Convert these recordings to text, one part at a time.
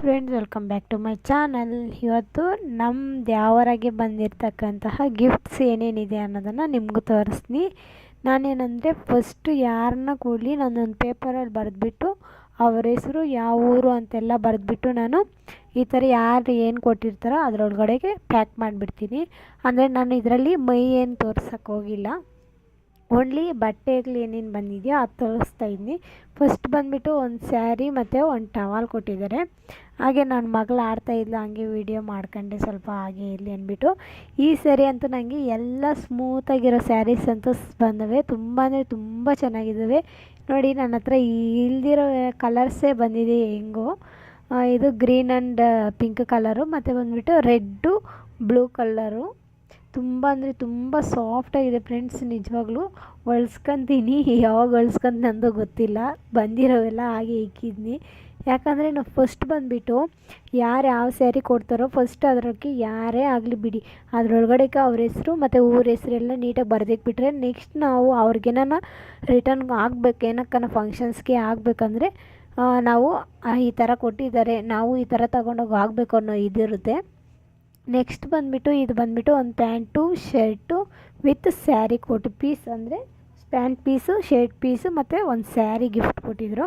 Friends, welcome back to my channel. ಇವತ್ತು ನಮ್ದು ಯಾವರಾಗೆ ಬಂದಿರತಕ್ಕಂತಹ gifts ಏನೇನಿದೆ ಅನ್ನೋದನ್ನು ನಿಮಗೂ ತೋರಿಸ್ತೀನಿ. ನಾನೇನಂದರೆ ಫಸ್ಟು ಯಾರನ್ನ ಕೂಡಲಿ ನಾನೊಂದು ಪೇಪರಲ್ಲಿ ಬರೆದ್ಬಿಟ್ಟು ಅವ್ರ ಹೆಸರು ಯಾವ ಊರು ಅಂತೆಲ್ಲ ಬರೆದ್ಬಿಟ್ಟು ನಾನು ಈ ಥರ ಯಾರು ಏನು ಕೊಟ್ಟಿರ್ತಾರೋ ಅದರೊಳಗಡೆಗೆ ಪ್ಯಾಕ್ ಮಾಡಿಬಿಡ್ತೀನಿ. ಅಂದರೆ ನಾನು ಇದರಲ್ಲಿ ಮೈ ಏನು ತೋರ್ಸೋಕ್ಕೆ ಹೋಗಿಲ್ಲ, ಓನ್ಲಿ ಬಟ್ಟೆಗಳು ಏನೇನು ಬಂದಿದೆಯೋ ಅದು ತೋರಿಸ್ತಾ ಇದ್ದೀನಿ. ಫಸ್ಟ್ ಬಂದುಬಿಟ್ಟು ಒಂದು ಸ್ಯಾರಿ ಮತ್ತು ಒಂದು ಟವಲ್ ಕೊಟ್ಟಿದ್ದಾರೆ. ಹಾಗೆ ನನ್ನ ಮಗಳು ಆಡ್ತಾಯಿದ್ಲು, ಹಂಗೆ ವೀಡಿಯೋ ಮಾಡ್ಕೊಂಡೆ ಸ್ವಲ್ಪ ಹಾಗೆ ಇಲ್ಲಿ ಅಂದ್ಬಿಟ್ಟು. ಈ ಸ್ಯಾರಿ ಅಂತೂ ನನಗೆ ಎಲ್ಲ ಸ್ಮೂತಾಗಿರೋ ಸ್ಯಾರೀಸ್ ಅಂತೂ ಬಂದವೆ, ತುಂಬ ಅಂದರೆ ತುಂಬ ಚೆನ್ನಾಗಿದ್ದಾವೆ. ನೋಡಿ, ನನ್ನ ಹತ್ರ ಇಲ್ದಿರೋ ಕಲರ್ಸೇ ಬಂದಿದೆ ಹೆಂಗೋ. ಇದು ಗ್ರೀನ್ ಆ್ಯಂಡ್ ಪಿಂಕ್ ಕಲರು ಮತ್ತು ಬಂದುಬಿಟ್ಟು ರೆಡ್ಡು ಬ್ಲೂ ಕಲರು. ತುಂಬ ಅಂದರೆ ತುಂಬ ಸಾಫ್ಟಾಗಿದೆ ಫ್ರೆಂಡ್ಸ್. ನಿಜವಾಗ್ಲೂ ಹೊಲ್ಸ್ಕೊತೀನಿ, ಯಾವಾಗ ಹೊಲ್ಸ್ಕೊಂತ ಅಂದು ಗೊತ್ತಿಲ್ಲ. ಬಂದಿರೋವೆಲ್ಲ ಹಾಗೆ ಇಕ್ಕಿದ್ನಿ. ಯಾಕಂದರೆ ನಾವು ಫಸ್ಟ್ ಬಂದುಬಿಟ್ಟು ಯಾರು ಯಾವ ಸ್ಯಾರಿ ಕೊಡ್ತಾರೋ ಫಸ್ಟ್ ಅದಕ್ಕೆ ಯಾರೇ ಆಗಲಿ ಬಿಡಿ ಅದರೊಳಗಡೆಗೆ ಅವ್ರ ಹೆಸರು ಮತ್ತು ಊರ ಹೆಸರೆಲ್ಲ ನೀಟಾಗಿ ಬರೆದಿಕ್ಬಿಟ್ರೆ ನೆಕ್ಸ್ಟ್ ನಾವು ಅವ್ರಿಗೇನ ರಿಟರ್ನ್ ಆಗ್ಬೇಕು, ಏನಕ್ಕನ ಫಂಕ್ಷನ್ಸ್ಗೆ ಆಗಬೇಕಂದ್ರೆ ನಾವು ಈ ಥರ ಕೊಟ್ಟಿದ್ದಾರೆ, ನಾವು ಈ ಥರ ತಗೊಂಡೋಗಿ ಆಗಬೇಕು ಅನ್ನೋ ಇದಿರುತ್ತೆ. ನೆಕ್ಸ್ಟ್ ಬಂದುಬಿಟ್ಟು ಇದು ಬಂದುಬಿಟ್ಟು ಒಂದು ಪ್ಯಾಂಟು ಶರ್ಟು ವಿತ್ ಸ್ಯಾರಿ ಕೊಟ್ಟು ಪೀಸ್, ಅಂದರೆ ಪ್ಯಾಂಟ್ ಪೀಸು, ಶರ್ಟ್ ಪೀಸು ಮತ್ತು ಒಂದು ಸ್ಯಾರಿ ಗಿಫ್ಟ್ ಕೊಟ್ಟಿದ್ರು.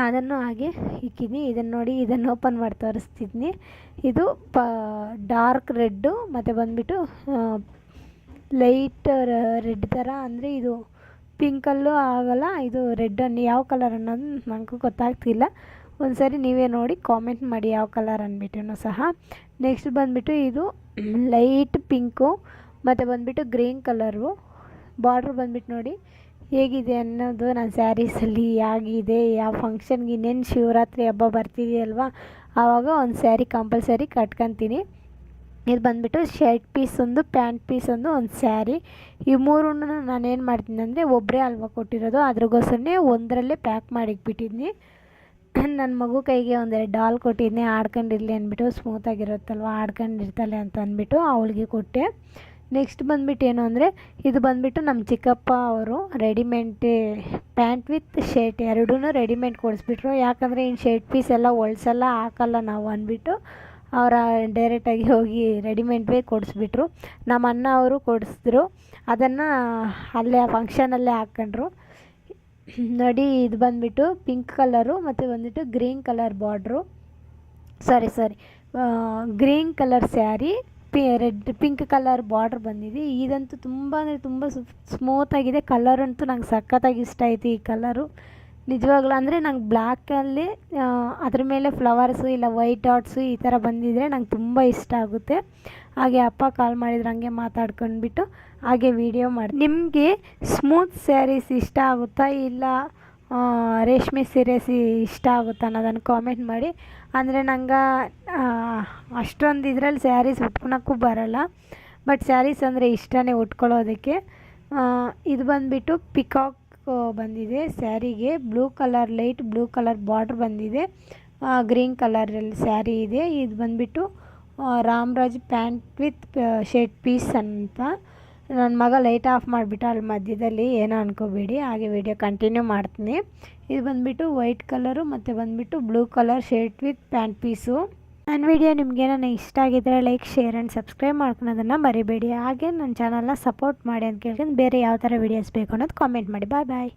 ಅದನ್ನು ಹಾಗೆ ಇಕ್ಕಿದ್ನಿ. ಇದನ್ನು ನೋಡಿ, ಇದನ್ನು ಓಪನ್ ಮಾಡಿ ತೋರಿಸ್ತಿದ್ನಿ. ಇದು ಡಾರ್ಕ್ ರೆಡ್ಡು ಮತ್ತು ಬಂದುಬಿಟ್ಟು ಲೈಟ್ ರೆಡ್ ಥರ, ಅಂದರೆ ಇದು ಪಿಂಕಲ್ಲೂ ಆಗೋಲ್ಲ, ಇದು ರೆಡ್ಡನ್ನು ಯಾವ ಕಲರ್ ಅನ್ನೋದು ನನಗೂ ಗೊತ್ತಾಗ್ತಿಲ್ಲ. ಒಂದು ಸರಿ ನೀವೇ ನೋಡಿ ಕಾಮೆಂಟ್ ಮಾಡಿ ಯಾವ ಕಲರ್ ಅಂದ್ಬಿಟ್ಟು ಸಹ. ನೆಕ್ಸ್ಟ್ ಬಂದುಬಿಟ್ಟು ಇದು ಲೈಟ್ ಪಿಂಕು ಮತ್ತು ಬಂದುಬಿಟ್ಟು ಗ್ರೀನ್ ಕಲರು. ಬಾರ್ಡ್ರ್ ಬಂದುಬಿಟ್ಟು ನೋಡಿ ಹೇಗಿದೆ ಅನ್ನೋದು. ನನ್ನ ಸ್ಯಾರೀಸಲ್ಲಿ ಆಗಿದೆ, ಯಾವ ಫಂಕ್ಷನ್ಗೆ ಇನ್ನೇನು ಶಿವರಾತ್ರಿ ಹಬ್ಬ ಬರ್ತಿದೆಯಲ್ವ, ಆವಾಗ ಒಂದು ಸ್ಯಾರಿ ಕಂಪಲ್ಸರಿ ಕಟ್ಕೊತೀನಿ. ಇದು ಬಂದುಬಿಟ್ಟು ಶರ್ಟ್ ಪೀಸ್ ಒಂದು, ಪ್ಯಾಂಟ್ ಪೀಸ್ ಒಂದು ಸ್ಯಾರಿ. ಈ ಮೂರೂ ನಾನೇನು ಮಾಡ್ತೀನಿ ಅಂದರೆ ಒಬ್ಬರೇ ಅಲ್ವಾ ಕೊಟ್ಟಿರೋದು, ಅದ್ರಗೋಸ್ಕರನೇ ಒಂದರಲ್ಲೇ ಪ್ಯಾಕ್ ಮಾಡಿಕ್ಬಿಟ್ಟಿದ್ನಿ. ನನ್ನ ಮಗು ಕೈಗೆ ಒಂದೆರಡು ಡಾಲ್ ಕೊಟ್ಟಿದ್ನಿ, ಆಡ್ಕೊಂಡಿರಲಿ ಅಂದ್ಬಿಟ್ಟು, ಸ್ಮೂತಾಗಿರುತ್ತಲ್ವ ಆಡ್ಕೊಂಡಿರ್ತಾಳೆ ಅಂತ ಅಂದ್ಬಿಟ್ಟು ಅವಳಿಗೆ ಕೊಟ್ಟೆ. ನೆಕ್ಸ್ಟ್ ಬಂದುಬಿಟ್ಟು ಏನು ಅಂದರೆ ಇದು ಬಂದುಬಿಟ್ಟು ನಮ್ಮ ಚಿಕ್ಕಪ್ಪ ಅವರು ರೆಡಿಮೇಡ್ ಪ್ಯಾಂಟ್ ವಿತ್ ಶರ್ಟ್ ಎರಡೂ ರೆಡಿಮೇಡ್ ಕೊಡಿಸ್ಬಿಟ್ರು. ಯಾಕಂದರೆ ಇನ್ನು ಶರ್ಟ್ ಪೀಸ್ ಎಲ್ಲ ಹೊಲ್ಸಲ್ಲ, ಹಾಕಲ್ಲ ನಾವು ಅಂದ್ಬಿಟ್ಟು ಅವರ ಡೈರೆಕ್ಟಾಗಿ ಹೋಗಿ ರೆಡಿಮೇಡ್ವೇ ಕೊಡಿಸ್ಬಿಟ್ರು. ನಮ್ಮ ಅಣ್ಣ ಅವರು ಕೊಡಿಸಿದ್ರು, ಅದನ್ನು ಅಲ್ಲೇ ಫಂಕ್ಷನಲ್ಲೇ ಹಾಕ್ಕೊಂಡ್ರು. ನೋಡಿ, ಇದು ಬಂದುಬಿಟ್ಟು ಪಿಂಕ್ ಕಲರು ಮತ್ತು ಬಂದುಬಿಟ್ಟು green colour border, sorry green colour sari, pink colour border ಬಂದಿದೆ. ಇದಂತೂ ತುಂಬ ಅಂದರೆ ತುಂಬ ಸ್ಮೂತಾಗಿದೆ. ಕಲರಂತೂ ನಂಗೆ ಸಖತ್ತಾಗಿ ಇಷ್ಟ ಆಯಿತು ಈ ಕಲರು ನಿಜವಾಗ್ಲೂ. ಅಂದರೆ ನಂಗೆ ಬ್ಲ್ಯಾಕಲ್ಲಿ ಅದ್ರ ಮೇಲೆ ಫ್ಲವರ್ಸು ಇಲ್ಲ ವೈಟ್ ಡಾಟ್ಸು ಈ ಥರ ಬಂದಿದ್ರೆ ನಂಗೆ ತುಂಬ ಇಷ್ಟ ಆಗುತ್ತೆ. ಹಾಗೆ ಅಪ್ಪ ಕಾಲ್ ಮಾಡಿದ್ರು, ಹಂಗೆ ಮಾತಾಡ್ಕೊಂಡ್ಬಿಟ್ಟು ಹಾಗೆ ವೀಡಿಯೋ ಮಾಡಿ. ನಿಮಗೆ ಸ್ಮೂತ್ ಸ್ಯಾರೀಸ್ ಇಷ್ಟ ಆಗುತ್ತಾ ಇಲ್ಲ ರೇಷ್ಮೆ ಸೀರೆಸ್ ಇಷ್ಟ ಆಗುತ್ತಾ ಅನ್ನೋದನ್ನು ಕಾಮೆಂಟ್ ಮಾಡಿ. ಅಂದರೆ ನಂಗೆ ಅಷ್ಟೊಂದು ಇದರಲ್ಲಿ ಸ್ಯಾರೀಸ್ ಉಟ್ಕೊಳಕ್ಕೂ ಬರೋಲ್ಲ, ಬಟ್ ಸ್ಯಾರೀಸ್ ಅಂದರೆ ಇಷ್ಟನೇ ಉಟ್ಕೊಳ್ಳೋದಕ್ಕೆ. ಇದು ಬಂದುಬಿಟ್ಟು ಪಿಕಾಕ್ ಬಂದಿದೆ ಸ್ಯಾರಿಗೆ, blue colour light blue colour border ಬಂದಿದೆ, ಗ್ರೀನ್ ಕಲರಲ್ಲಿ ಸ್ಯಾರಿ ಇದೆ. ಇದು ಬಂದುಬಿಟ್ಟು Ramraj pant with shirt piece ಅಂತ. ನನ್ನ ಮಗ ಲೈಟ್ ಆಫ್ ಮಾಡಿಬಿಟ್ಟು ಅಲ್ಲಿ ಮಧ್ಯದಲ್ಲಿ ಏನೋ ಅನ್ಕೋಬೇಡಿ, ಹಾಗೆ ವಿಡಿಯೋ ಕಂಟಿನ್ಯೂ ಮಾಡ್ತೀನಿ. ಇದು ಬಂದುಬಿಟ್ಟು ವೈಟ್ ಕಲರು ಮತ್ತು ಬಂದುಬಿಟ್ಟು blue colour shirt with pant piece. ನನ್ನ ವಿಡಿಯೋ ನಿಮಗೇನೋ ಇಷ್ಟ ಆಗಿದ್ದರೆ ಲೈಕ್, ಶೇರ್ ಆ್ಯಂಡ್ ಸಬ್ಸ್ಕ್ರೈಬ್ ಮಾಡ್ಕೊಳೋದನ್ನು ಮರಿಬೇಡಿ. ಹಾಗೆ ನನ್ನ ಚಾನಲ್ನ ಸಪೋರ್ಟ್ ಮಾಡಿ ಅಂತ ಕೇಳ್ಕೊಂಡು ಬೇರೆ ಯಾವ ಥರ ವೀಡಿಯೋಸ್ ಬೇಕು ಅನ್ನೋದು ಕಾಮೆಂಟ್ ಮಾಡಿ. ಬಾಯ್ ಬಾಯ್.